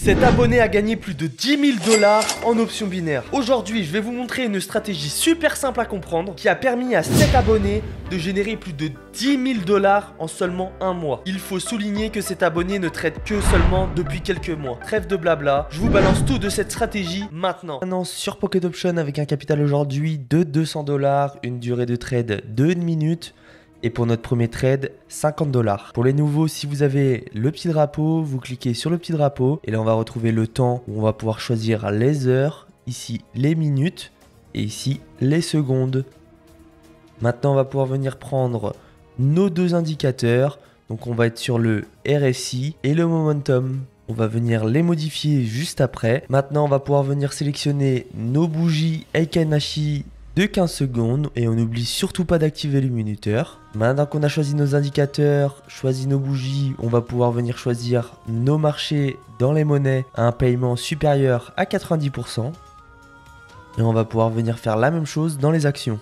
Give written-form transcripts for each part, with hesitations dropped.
Cet abonné a gagné plus de 10 000 $ en options binaires. Aujourd'hui, je vais vous montrer une stratégie super simple à comprendre qui a permis à cet abonné de générer plus de 10 000 $ en seulement un mois. Il faut souligner que cet abonné ne trade que seulement depuis quelques mois. Trêve de blabla, je vous balance tout de cette stratégie maintenant. Maintenant sur Pocket Option avec un capital aujourd'hui de 200 $, une durée de trade de 1 minute. Et pour notre premier trade, 50 $. Pour les nouveaux, si vous avez le petit drapeau, vous cliquez sur le petit drapeau. Et là, on va retrouver le temps où on va pouvoir choisir les heures. Ici, les minutes. Et ici, les secondes. Maintenant, on va pouvoir venir prendre nos deux indicateurs. Donc, on va être sur le RSI et le momentum. On va venir les modifier juste après. Maintenant, on va pouvoir venir sélectionner nos bougies Heiken Ashi de 15 secondes et on n'oublie surtout pas d'activer le minuteur. Maintenant qu'on a choisi nos indicateurs, choisi nos bougies, on va pouvoir venir choisir nos marchés dans les monnaies à un paiement supérieur à 90%. Et on va pouvoir venir faire la même chose dans les actions.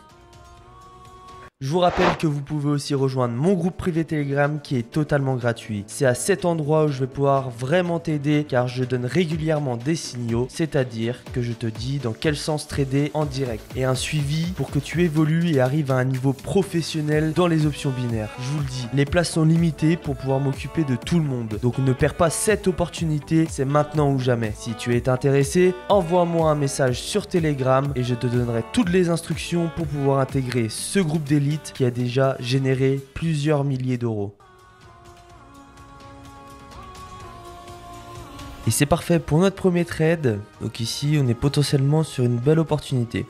Je vous rappelle que vous pouvez aussi rejoindre mon groupe privé Telegram qui est totalement gratuit. C'est à cet endroit où je vais pouvoir vraiment t'aider car je donne régulièrement des signaux, c'est-à-dire que je te dis dans quel sens trader en direct et un suivi pour que tu évolues et arrives à un niveau professionnel dans les options binaires. Je vous le dis, les places sont limitées pour pouvoir m'occuper de tout le monde. Donc ne perds pas cette opportunité, c'est maintenant ou jamais. Si tu es intéressé, envoie-moi un message sur Telegram et je te donnerai toutes les instructions pour pouvoir intégrer ce groupe d'élite qui a déjà généré plusieurs milliers d'euros. Et c'est parfait pour notre premier trade. Donc ici, on est potentiellement sur une belle opportunité.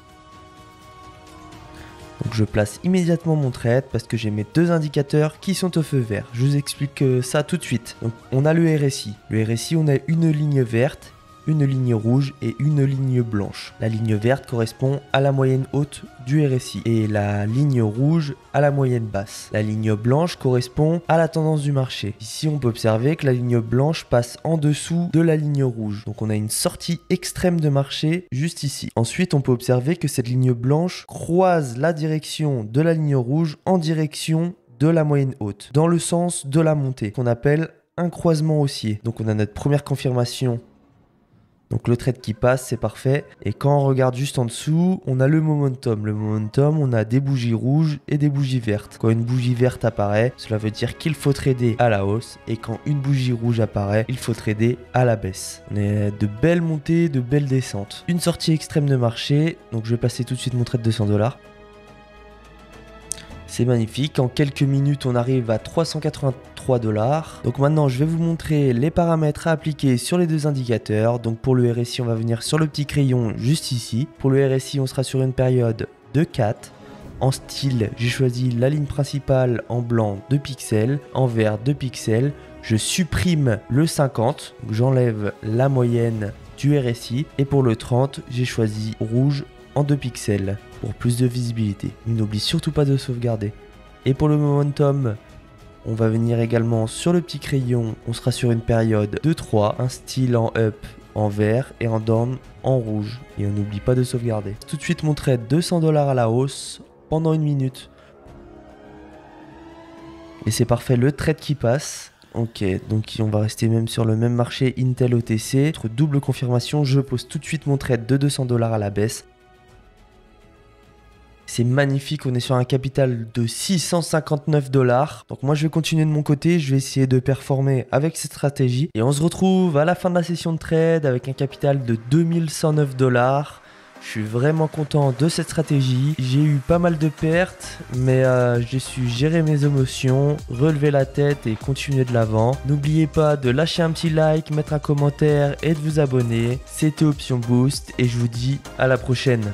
Donc je place immédiatement mon trade parce que j'ai mes deux indicateurs qui sont au feu vert. Je vous explique ça tout de suite. Donc on a le RSI. Le RSI, on a une ligne verte, une ligne rouge et une ligne blanche. La ligne verte correspond à la moyenne haute du RSI et la ligne rouge à la moyenne basse. La ligne blanche correspond à la tendance du marché. Ici, on peut observer que la ligne blanche passe en dessous de la ligne rouge. Donc, on a une sortie extrême de marché juste ici. Ensuite, on peut observer que cette ligne blanche croise la direction de la ligne rouge en direction de la moyenne haute, dans le sens de la montée, qu'on appelle un croisement haussier. Donc, on a notre première confirmation. Donc le trade qui passe, c'est parfait. Et quand on regarde juste en dessous, on a le momentum. Le momentum, on a des bougies rouges et des bougies vertes. Quand une bougie verte apparaît, cela veut dire qu'il faut trader à la hausse. Et quand une bougie rouge apparaît, il faut trader à la baisse. On a de belles montées, de belles descentes. Une sortie extrême de marché. Donc je vais passer tout de suite mon trade de 200 $. C'est magnifique, en quelques minutes on arrive à 383 $. Donc maintenant je vais vous montrer les paramètres à appliquer sur les deux indicateurs. Donc pour le RSI on va venir sur le petit crayon juste ici. Pour le RSI on sera sur une période de 4. En style j'ai choisi la ligne principale en blanc 2 pixels, en vert 2 pixels. Je supprime le 50, j'enlève la moyenne du RSI. Et pour le 30 j'ai choisi rouge en 2 pixels pour plus de visibilité. N'oublie surtout pas de sauvegarder. Et pour le momentum, on va venir également sur le petit crayon. On sera sur une période de 3, un style en up en vert et en down en rouge. Et on n'oublie pas de sauvegarder. Tout de suite mon trade 200 $ à la hausse pendant 1 minute. Et c'est parfait, le trade qui passe. Ok, donc on va rester même sur le même marché Intel OTC. Entre double confirmation, je pose tout de suite mon trade de 200 $ à la baisse. C'est magnifique, on est sur un capital de 659 $. Donc moi je vais continuer de mon côté, je vais essayer de performer avec cette stratégie. Et on se retrouve à la fin de la session de trade avec un capital de 2109 $. Je suis vraiment content de cette stratégie. J'ai eu pas mal de pertes, mais j'ai su gérer mes émotions, relever la tête et continuer de l'avant. N'oubliez pas de lâcher un petit like, mettre un commentaire et de vous abonner. C'était Option Boost et je vous dis à la prochaine.